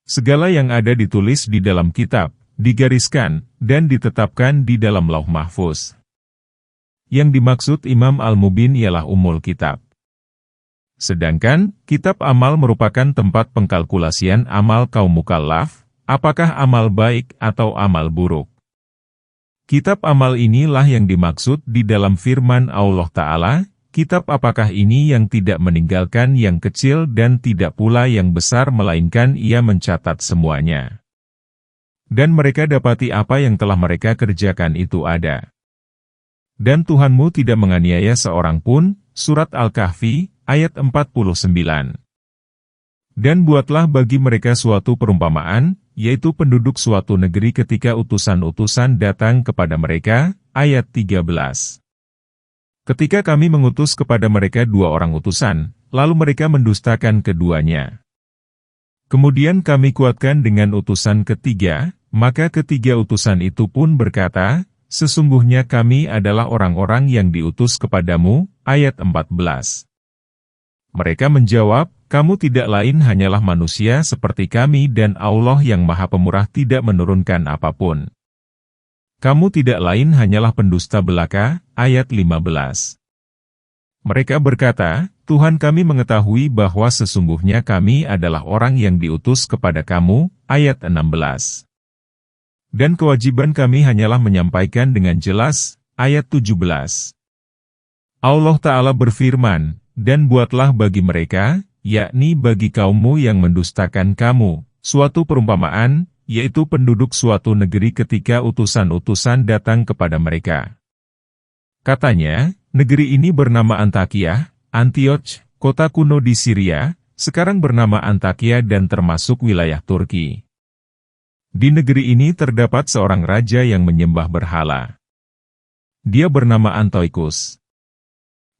Segala yang ada ditulis di dalam kitab, digariskan, dan ditetapkan di dalam Lauh Mahfuz. Yang dimaksud Imam Al-Mubin ialah Ummul Kitab. Sedangkan, kitab amal merupakan tempat pengkalkulasian amal kaum mukallaf, apakah amal baik atau amal buruk. Kitab amal inilah yang dimaksud di dalam firman Allah Ta'ala, kitab apakah ini yang tidak meninggalkan yang kecil dan tidak pula yang besar melainkan ia mencatat semuanya. Dan mereka dapati apa yang telah mereka kerjakan itu ada. Dan Tuhanmu tidak menganiaya seorang pun. Surat Al-Kahfi, ayat 49. Dan buatlah bagi mereka suatu perumpamaan, yaitu penduduk suatu negeri ketika utusan-utusan datang kepada mereka. Ayat 13. Ketika kami mengutus kepada mereka 2 orang utusan, lalu mereka mendustakan keduanya. Kemudian kami kuatkan dengan utusan ketiga, maka ketiga utusan itu pun berkata, sesungguhnya kami adalah orang-orang yang diutus kepadamu. Ayat 14. Mereka menjawab, kamu tidak lain hanyalah manusia seperti kami dan Allah yang Maha Pemurah tidak menurunkan apapun. Kamu tidak lain hanyalah pendusta belaka. Ayat 15. Mereka berkata, Tuhan kami mengetahui bahwa sesungguhnya kami adalah orang yang diutus kepada kamu. Ayat 16. Dan kewajiban kami hanyalah menyampaikan dengan jelas. Ayat 17. Allah Ta'ala berfirman, dan buatlah bagi mereka, yakni bagi kaummu yang mendustakan kamu, suatu perumpamaan, yaitu penduduk suatu negeri ketika utusan-utusan datang kepada mereka. Katanya, negeri ini bernama Antakya, Antioch, kota kuno di Syria, sekarang bernama Antakya dan termasuk wilayah Turki. Di negeri ini terdapat seorang raja yang menyembah berhala. Dia bernama Antiochus.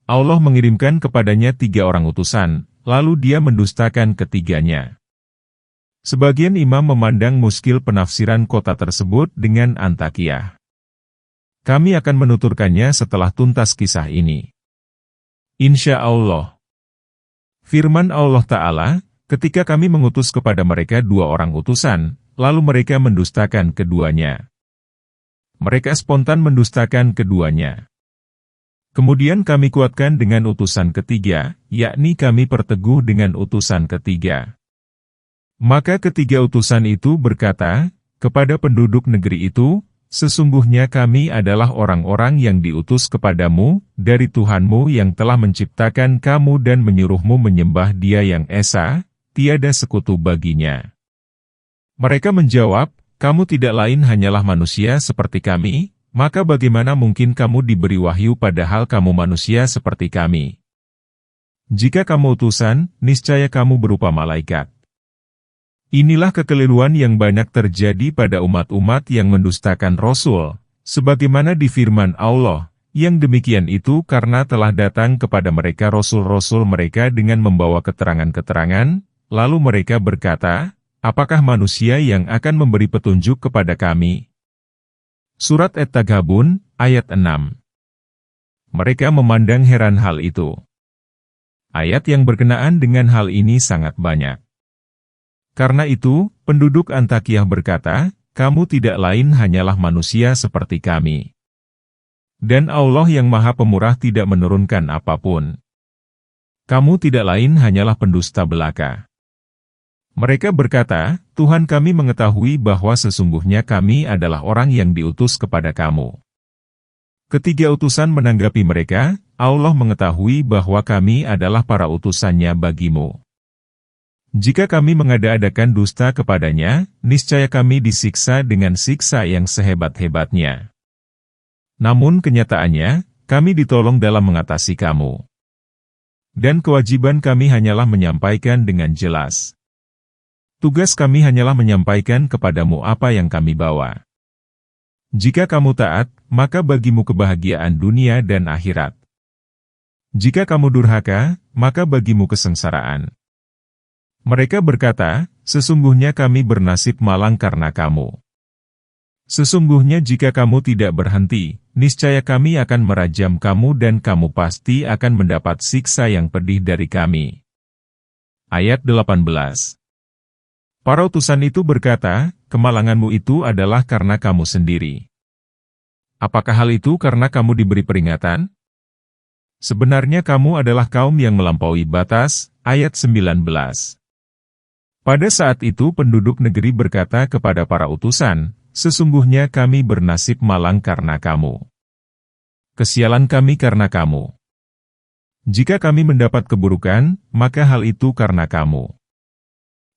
Allah mengirimkan kepadanya 3 orang utusan, lalu dia mendustakan ketiganya. Sebagian imam memandang muskil penafsiran kota tersebut dengan Antakya. Kami akan menuturkannya setelah tuntas kisah ini. Insya Allah. Firman Allah Ta'ala, ketika kami mengutus kepada mereka 2 orang utusan, lalu mereka mendustakan keduanya. Mereka spontan mendustakan keduanya. Kemudian kami kuatkan dengan utusan ketiga, yakni kami perteguh dengan utusan ketiga. Maka ketiga utusan itu berkata, kepada penduduk negeri itu, sesungguhnya kami adalah orang-orang yang diutus kepadamu, dari Tuhanmu yang telah menciptakan kamu dan menyuruhmu menyembah Dia yang Esa, tiada sekutu baginya. Mereka menjawab, kamu tidak lain hanyalah manusia seperti kami, maka bagaimana mungkin kamu diberi wahyu padahal kamu manusia seperti kami? Jika kamu utusan, niscaya kamu berupa malaikat. Inilah kekeliruan yang banyak terjadi pada umat-umat yang mendustakan Rasul, sebagaimana di firman Allah, yang demikian itu karena telah datang kepada mereka Rasul-Rasul mereka dengan membawa keterangan-keterangan, lalu mereka berkata, apakah manusia yang akan memberi petunjuk kepada kami? Surat At-Taghabun, ayat 6. Mereka memandang heran hal itu. Ayat yang berkenaan dengan hal ini sangat banyak. Karena itu, penduduk Antakya berkata, kamu tidak lain hanyalah manusia seperti kami. Dan Allah yang Maha Pemurah tidak menurunkan apapun. Kamu tidak lain hanyalah pendusta belaka. Mereka berkata, Tuhan kami mengetahui bahwa sesungguhnya kami adalah orang yang diutus kepada kamu. Ketiga utusan menanggapi mereka, Allah mengetahui bahwa kami adalah para utusannya bagimu. Jika kami mengada-adakan dusta kepadanya, niscaya kami disiksa dengan siksa yang sehebat-hebatnya. Namun kenyataannya, kami ditolong dalam mengatasi kamu. Dan kewajiban kami hanyalah menyampaikan dengan jelas. Tugas kami hanyalah menyampaikan kepadamu apa yang kami bawa. Jika kamu taat, maka bagimu kebahagiaan dunia dan akhirat. Jika kamu durhaka, maka bagimu kesengsaraan. Mereka berkata, sesungguhnya kami bernasib malang karena kamu. Sesungguhnya jika kamu tidak berhenti, niscaya kami akan merajam kamu dan kamu pasti akan mendapat siksa yang pedih dari kami. Ayat 18. Para utusan itu berkata, kemalanganmu itu adalah karena kamu sendiri. Apakah hal itu karena kamu diberi peringatan? Sebenarnya kamu adalah kaum yang melampaui batas. Ayat 19. Pada saat itu penduduk negeri berkata kepada para utusan, sesungguhnya kami bernasib malang karena kamu. Kesialan kami karena kamu. Jika kami mendapat keburukan, maka hal itu karena kamu.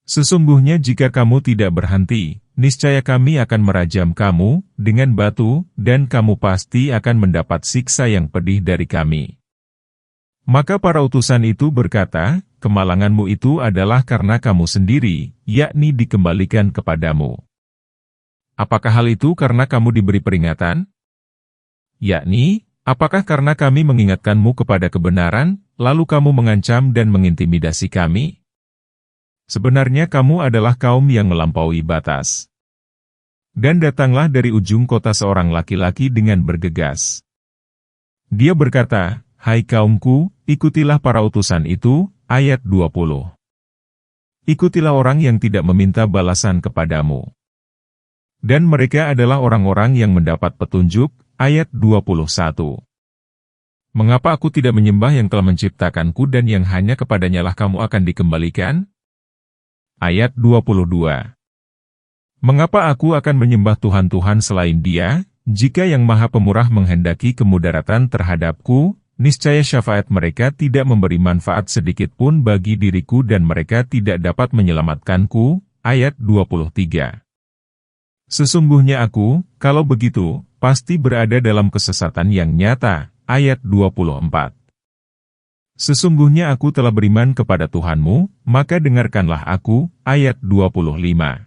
Sesungguhnya jika kamu tidak berhenti, niscaya kami akan merajam kamu dengan batu, dan kamu pasti akan mendapat siksa yang pedih dari kami. Maka para utusan itu berkata, kemalanganmu itu adalah karena kamu sendiri, yakni dikembalikan kepadamu. Apakah hal itu karena kamu diberi peringatan? Yakni, apakah karena kami mengingatkanmu kepada kebenaran, lalu kamu mengancam dan mengintimidasi kami? Sebenarnya kamu adalah kaum yang melampaui batas. Dan datanglah dari ujung kota seorang laki-laki dengan bergegas. Dia berkata, "Hai kaumku, ikutilah para utusan itu," ayat 20. Ikutilah orang yang tidak meminta balasan kepadamu. Dan mereka adalah orang-orang yang mendapat petunjuk, ayat 21. Mengapa aku tidak menyembah yang telah menciptakanku dan yang hanya kepadanya lah kamu akan dikembalikan? Ayat 22. Mengapa aku akan menyembah Tuhan-Tuhan selain Dia, jika Yang Maha Pemurah menghendaki kemudaratan terhadapku, niscaya syafaat mereka tidak memberi manfaat sedikit pun bagi diriku dan mereka tidak dapat menyelamatkanku, ayat 23. Sesungguhnya aku, kalau begitu, pasti berada dalam kesesatan yang nyata, ayat 24. Sesungguhnya aku telah beriman kepada Tuhanmu, maka dengarkanlah aku, ayat 25.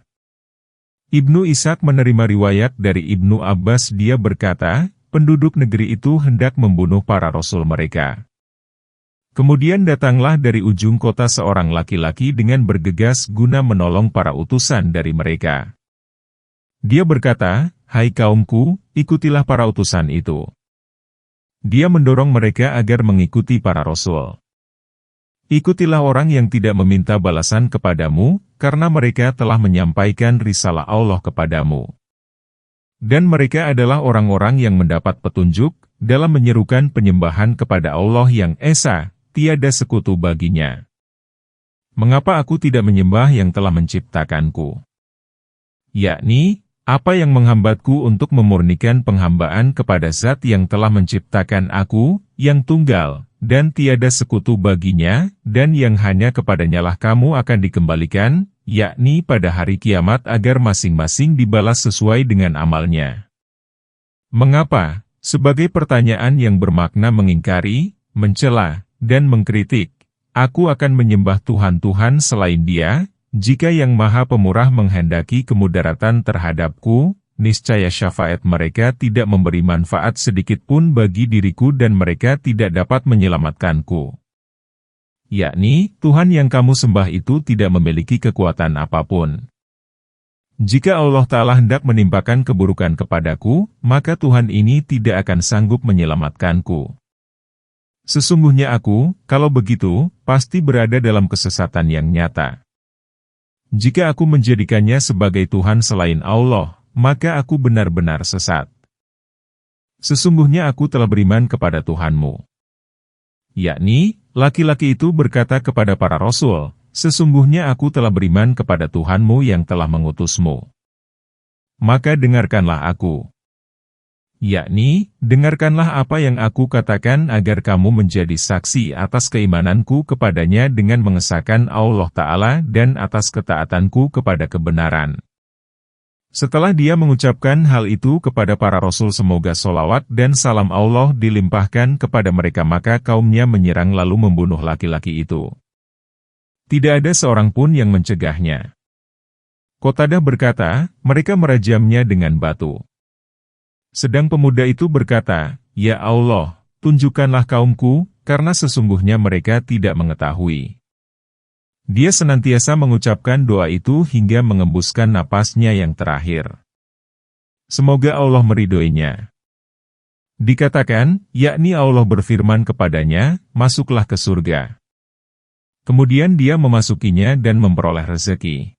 Ibnu Ishaq menerima riwayat dari Ibnu Abbas, dia berkata, penduduk negeri itu hendak membunuh para rasul mereka. Kemudian datanglah dari ujung kota seorang laki-laki dengan bergegas guna menolong para utusan dari mereka. Dia berkata, "Hai kaumku, ikutilah para utusan itu." Dia mendorong mereka agar mengikuti para rasul. Ikutilah orang yang tidak meminta balasan kepadamu, karena mereka telah menyampaikan risalah Allah kepadamu. Dan mereka adalah orang-orang yang mendapat petunjuk, dalam menyerukan penyembahan kepada Allah yang Esa, tiada sekutu baginya. Mengapa aku tidak menyembah yang telah menciptakanku? Yakni, apa yang menghambatku untuk memurnikan penghambaan kepada Zat yang telah menciptakan aku, yang tunggal, dan tiada sekutu baginya, dan yang hanya kepadanyalah kamu akan dikembalikan, yakni pada hari kiamat agar masing-masing dibalas sesuai dengan amalnya. Mengapa? Sebagai pertanyaan yang bermakna mengingkari, mencela, dan mengkritik, aku akan menyembah Tuhan-Tuhan selain Dia, jika Yang Maha Pemurah menghendaki kemudaratan terhadapku, niscaya syafaat mereka tidak memberi manfaat sedikit pun bagi diriku dan mereka tidak dapat menyelamatkanku. Yakni, Tuhan yang kamu sembah itu tidak memiliki kekuatan apapun. Jika Allah Ta'ala hendak menimpakan keburukan kepadaku, maka Tuhan ini tidak akan sanggup menyelamatkanku. Sesungguhnya aku, kalau begitu, pasti berada dalam kesesatan yang nyata. Jika aku menjadikannya sebagai Tuhan selain Allah, maka aku benar-benar sesat. Sesungguhnya aku telah beriman kepada Tuhanmu. Yakni, laki-laki itu berkata kepada para rasul, sesungguhnya aku telah beriman kepada Tuhanmu yang telah mengutusmu. Maka dengarkanlah aku. Yakni, dengarkanlah apa yang aku katakan agar kamu menjadi saksi atas keimananku kepadanya dengan mengesahkan Allah Ta'ala dan atas ketaatanku kepada kebenaran. Setelah dia mengucapkan hal itu kepada para rasul, semoga solawat dan salam Allah dilimpahkan kepada mereka, maka kaumnya menyerang lalu membunuh laki-laki itu. Tidak ada seorang pun yang mencegahnya. Qatadah berkata, mereka merajamnya dengan batu. Sedang pemuda itu berkata, "Ya Allah, tunjukkanlah kaumku, karena sesungguhnya mereka tidak mengetahui." Dia senantiasa mengucapkan doa itu hingga mengembuskan napasnya yang terakhir. Semoga Allah meridhoinya. Dikatakan, yakni Allah berfirman kepadanya, "Masuklah ke surga." Kemudian dia memasukinya dan memperoleh rezeki.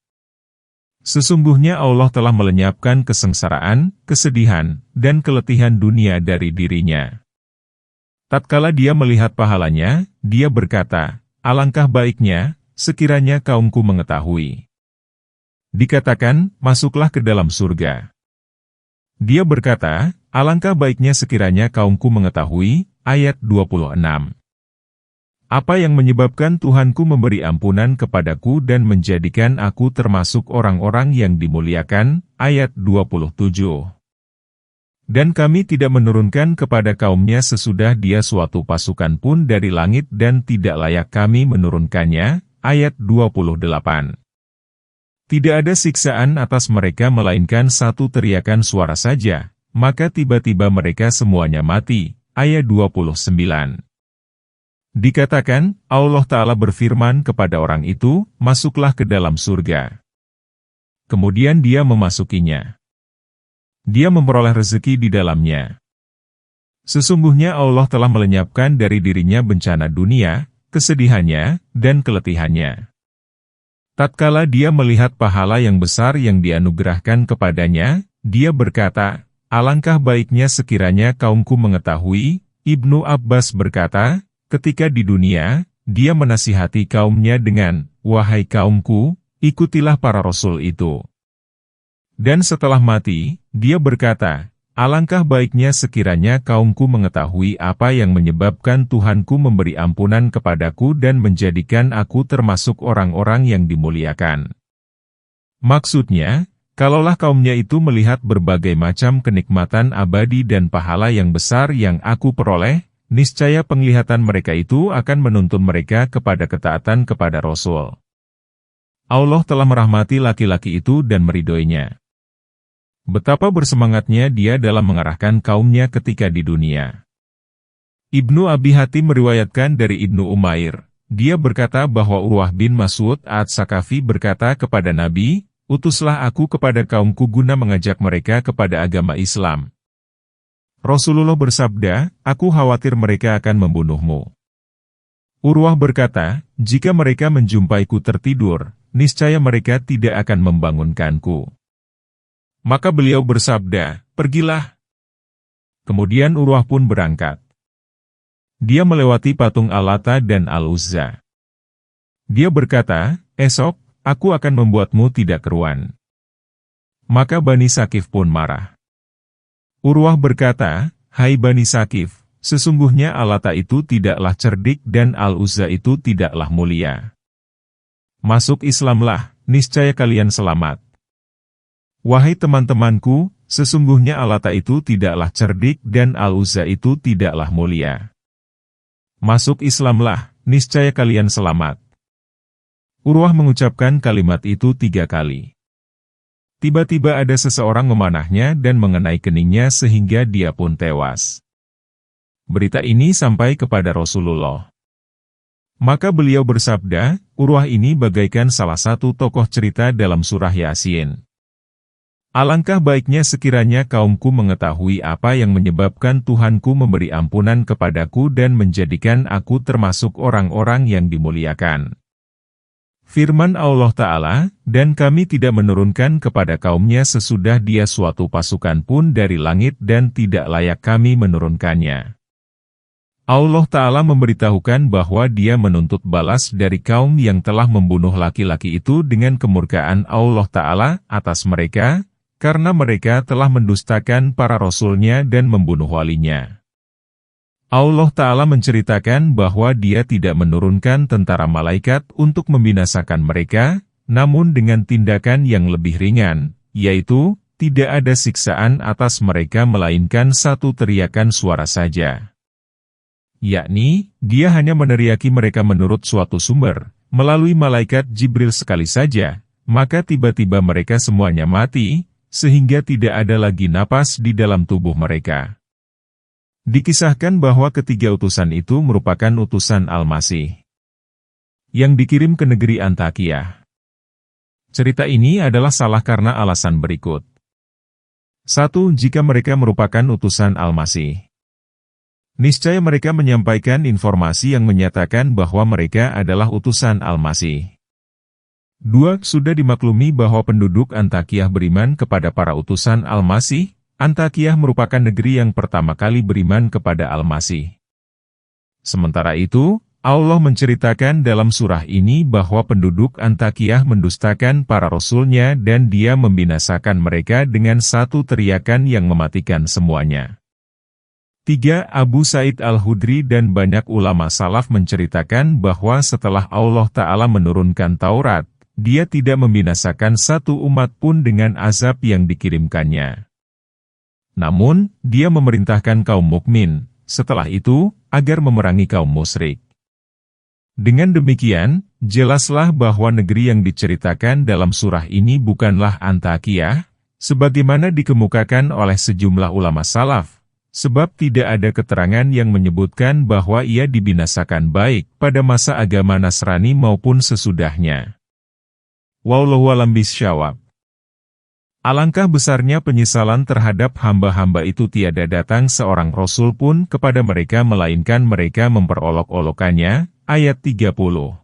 Sesungguhnya Allah telah melenyapkan kesengsaraan, kesedihan, dan keletihan dunia dari dirinya. Tatkala dia melihat pahalanya, dia berkata, "Alangkah baiknya, sekiranya kaumku mengetahui." Dikatakan, "Masuklah ke dalam surga." Dia berkata, "Alangkah baiknya sekiranya kaumku mengetahui." Ayat 26. Apa yang menyebabkan Tuhanku memberi ampunan kepadaku dan menjadikan aku termasuk orang-orang yang dimuliakan? Ayat 27. Dan kami tidak menurunkan kepada kaumnya sesudah dia suatu pasukan pun dari langit dan tidak layak kami menurunkannya. Ayat 28. Tidak ada siksaan atas mereka melainkan satu teriakan suara saja, maka tiba-tiba mereka semuanya mati. Ayat 29. Dikatakan, Allah Ta'ala berfirman kepada orang itu, masuklah ke dalam surga. Kemudian dia memasukinya. Dia memperoleh rezeki di dalamnya. Sesungguhnya Allah telah melenyapkan dari dirinya bencana dunia, kesedihannya, dan keletihannya. Tatkala dia melihat pahala yang besar yang dianugerahkan kepadanya, dia berkata, alangkah baiknya sekiranya kaumku mengetahui. Ibnu Abbas berkata, ketika di dunia, dia menasihati kaumnya dengan, wahai kaumku, ikutilah para rasul itu. Dan setelah mati, dia berkata, alangkah baiknya sekiranya kaumku mengetahui apa yang menyebabkan Tuhanku memberi ampunan kepadaku dan menjadikan aku termasuk orang-orang yang dimuliakan. Maksudnya, kalaulah kaumnya itu melihat berbagai macam kenikmatan abadi dan pahala yang besar yang aku peroleh, niscaya penglihatan mereka itu akan menuntun mereka kepada ketaatan kepada Rasul. Allah telah merahmati laki-laki itu dan meridhoinya. Betapa bersemangatnya dia dalam mengarahkan kaumnya ketika di dunia. Ibnu Abi Hatim meriwayatkan dari Ibnu Umair, dia berkata bahwa Urwah bin Mas'ud Ats-Sakafi berkata kepada Nabi, utuslah aku kepada kaumku guna mengajak mereka kepada agama Islam. Rasulullah bersabda, aku khawatir mereka akan membunuhmu. Urwah berkata, jika mereka menjumpaiku tertidur, niscaya mereka tidak akan membangunkanku. Maka beliau bersabda, pergilah. Kemudian Urwah pun berangkat. Dia melewati patung Al-Lata dan Al-Uzza. Dia berkata, esok, aku akan membuatmu tidak keruan. Maka Bani Sakif pun marah. Urwah berkata, hai Bani Sakif, sesungguhnya Al-Lata itu tidaklah cerdik dan Al-Uzza itu tidaklah mulia. Masuk Islamlah, niscaya kalian selamat. Wahai teman-temanku, sesungguhnya Al-Lata itu tidaklah cerdik dan Al-Uzza itu tidaklah mulia. Masuk Islamlah, niscaya kalian selamat. Urwah mengucapkan kalimat itu 3 kali. Tiba-tiba ada seseorang memanahnya dan mengenai keningnya sehingga dia pun tewas. Berita ini sampai kepada Rasulullah. Maka beliau bersabda, Urwah ini bagaikan salah satu tokoh cerita dalam surah Yasin. Alangkah baiknya sekiranya kaumku mengetahui apa yang menyebabkan Tuhanku memberi ampunan kepadaku dan menjadikan aku termasuk orang-orang yang dimuliakan. Firman Allah Ta'ala, dan kami tidak menurunkan kepada kaumnya sesudah dia suatu pasukan pun dari langit dan tidak layak kami menurunkannya. Allah Ta'ala memberitahukan bahwa dia menuntut balas dari kaum yang telah membunuh laki-laki itu dengan kemurkaan Allah Ta'ala atas mereka, karena mereka telah mendustakan para rasulnya dan membunuh walinya. Allah Ta'ala menceritakan bahwa dia tidak menurunkan tentara malaikat untuk membinasakan mereka, namun dengan tindakan yang lebih ringan, yaitu, tidak ada siksaan atas mereka melainkan satu teriakan suara saja. Yakni, dia hanya meneriaki mereka menurut suatu sumber, melalui malaikat Jibril sekali saja, maka tiba-tiba mereka semuanya mati, sehingga tidak ada lagi napas di dalam tubuh mereka. Dikisahkan bahwa ketiga utusan itu merupakan utusan Al-Masih yang dikirim ke negeri Antakya. Cerita ini adalah salah karena alasan berikut. 1. Jika mereka merupakan utusan Al-Masih, niscaya mereka menyampaikan informasi yang menyatakan bahwa mereka adalah utusan Al-Masih. 2. Sudah dimaklumi bahwa penduduk Antakya beriman kepada para utusan Al-Masih. Antakya merupakan negeri yang pertama kali beriman kepada Al-Masih. Sementara itu, Allah menceritakan dalam surah ini bahwa penduduk Antakya mendustakan para rasulnya dan dia membinasakan mereka dengan satu teriakan yang mematikan semuanya. 3. Abu Sa'id Al-Hudri dan banyak ulama salaf menceritakan bahwa setelah Allah Ta'ala menurunkan Taurat, Dia tidak membinasakan satu umat pun dengan azab yang dikirimkannya. Namun, Dia memerintahkan kaum mukmin, setelah itu, agar memerangi kaum musyrik. Dengan demikian, jelaslah bahwa negeri yang diceritakan dalam surah ini bukanlah Antakiyah, sebagaimana dikemukakan oleh sejumlah ulama salaf. Sebab tidak ada keterangan yang menyebutkan bahwa ia dibinasakan baik pada masa agama Nasrani maupun sesudahnya. Wallahu a'lam bishawab. Alangkah besarnya penyesalan terhadap hamba-hamba itu tiada datang seorang Rasul pun kepada mereka melainkan mereka memperolok-olokannya. Ayat 30.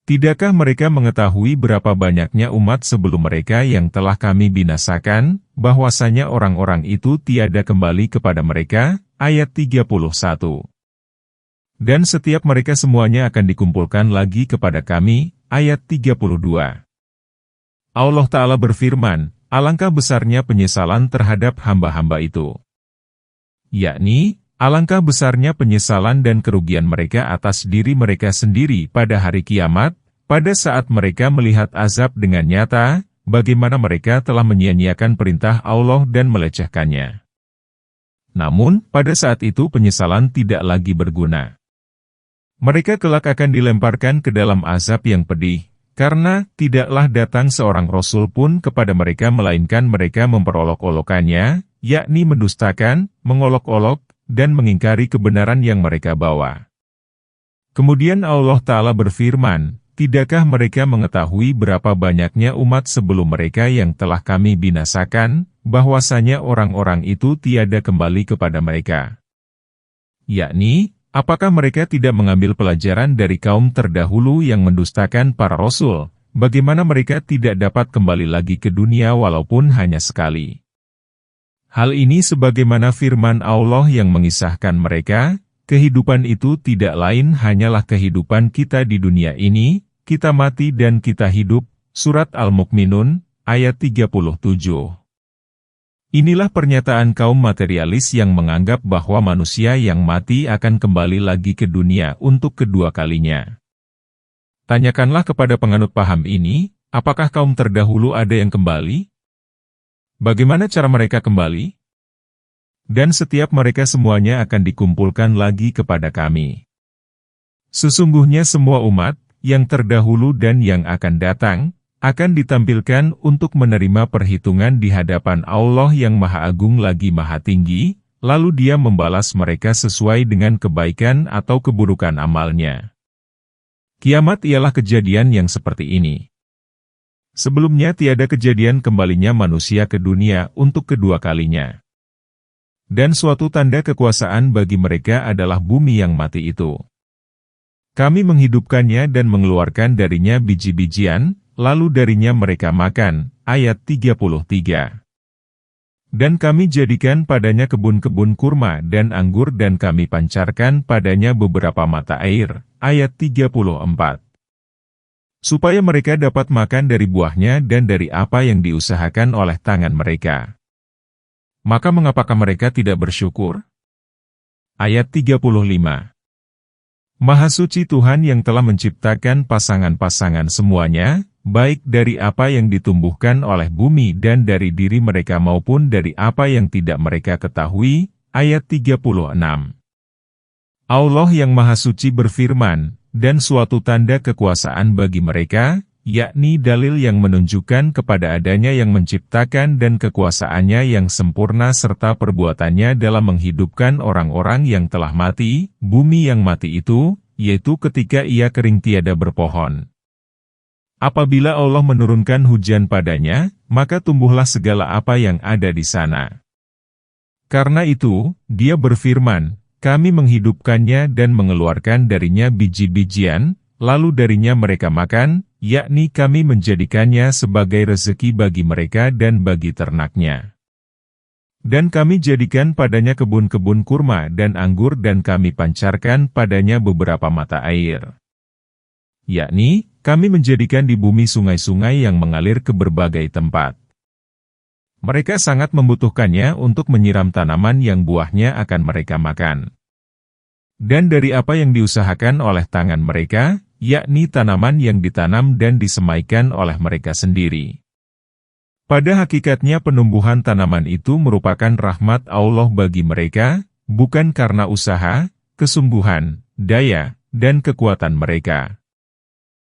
Tidakkah mereka mengetahui berapa banyaknya umat sebelum mereka yang telah kami binasakan, bahwasanya orang-orang itu tiada kembali kepada mereka? Ayat 31. Dan setiap mereka semuanya akan dikumpulkan lagi kepada kami. Ayat 32. Allah Ta'ala berfirman, alangkah besarnya penyesalan terhadap hamba-hamba itu. Yakni, alangkah besarnya penyesalan dan kerugian mereka atas diri mereka sendiri pada hari kiamat, pada saat mereka melihat azab dengan nyata, bagaimana mereka telah menyia-nyiakan perintah Allah dan melecehkannya. Namun, pada saat itu penyesalan tidak lagi berguna. Mereka kelak akan dilemparkan ke dalam azab yang pedih, karena tidaklah datang seorang Rasul pun kepada mereka melainkan mereka memperolok-olokannya, yakni mendustakan, mengolok-olok, dan mengingkari kebenaran yang mereka bawa. Kemudian Allah Ta'ala berfirman, tidakkah mereka mengetahui berapa banyaknya umat sebelum mereka yang telah kami binasakan, bahwasanya orang-orang itu tiada kembali kepada mereka? Yakni, apakah mereka tidak mengambil pelajaran dari kaum terdahulu yang mendustakan para Rasul, bagaimana mereka tidak dapat kembali lagi ke dunia walaupun hanya sekali? Hal ini sebagaimana firman Allah yang mengisahkan mereka, kehidupan itu tidak lain hanyalah kehidupan kita di dunia ini, kita mati dan kita hidup. Surat Al-Mukminun, ayat 37. Inilah pernyataan kaum materialis yang menganggap bahwa manusia yang mati akan kembali lagi ke dunia untuk kedua kalinya. Tanyakanlah kepada penganut paham ini, apakah kaum terdahulu ada yang kembali? Bagaimana cara mereka kembali? Dan setiap mereka semuanya akan dikumpulkan lagi kepada kami. Sesungguhnya semua umat, yang terdahulu dan yang akan datang, akan ditampilkan untuk menerima perhitungan di hadapan Allah yang Maha Agung lagi Maha Tinggi, lalu Dia membalas mereka sesuai dengan kebaikan atau keburukan amalnya. Kiamat ialah kejadian yang seperti ini. Sebelumnya tiada kejadian kembalinya manusia ke dunia untuk kedua kalinya. Dan suatu tanda kekuasaan bagi mereka adalah bumi yang mati itu. Kami menghidupkannya dan mengeluarkan darinya biji-bijian, lalu darinya mereka makan. Ayat 33. Dan kami jadikan padanya kebun-kebun kurma dan anggur dan kami pancarkan padanya beberapa mata air. Ayat 34. Supaya mereka dapat makan dari buahnya dan dari apa yang diusahakan oleh tangan mereka. Maka mengapakah mereka tidak bersyukur? Ayat 35. Maha suci Tuhan yang telah menciptakan pasangan-pasangan semuanya, baik dari apa yang ditumbuhkan oleh bumi dan dari diri mereka maupun dari apa yang tidak mereka ketahui. Ayat 36. Allah yang Maha Suci berfirman, dan suatu tanda kekuasaan bagi mereka, yakni dalil yang menunjukkan kepada adanya yang menciptakan dan kekuasaannya yang sempurna serta perbuatannya dalam menghidupkan orang-orang yang telah mati, bumi yang mati itu, yaitu ketika ia kering tiada berpohon. Apabila Allah menurunkan hujan padanya, maka tumbuhlah segala apa yang ada di sana. Karena itu, Dia berfirman, kami menghidupkannya dan mengeluarkan darinya biji-bijian, lalu darinya mereka makan, yakni kami menjadikannya sebagai rezeki bagi mereka dan bagi ternaknya. Dan kami jadikan padanya kebun-kebun kurma dan anggur dan kami pancarkan padanya beberapa mata air. Yakni, kami menjadikan di bumi sungai-sungai yang mengalir ke berbagai tempat. Mereka sangat membutuhkannya untuk menyiram tanaman yang buahnya akan mereka makan. Dan dari apa yang diusahakan oleh tangan mereka, yakni tanaman yang ditanam dan disemaikan oleh mereka sendiri. Pada hakikatnya penumbuhan tanaman itu merupakan rahmat Allah bagi mereka, bukan karena usaha, kesungguhan, daya, dan kekuatan mereka.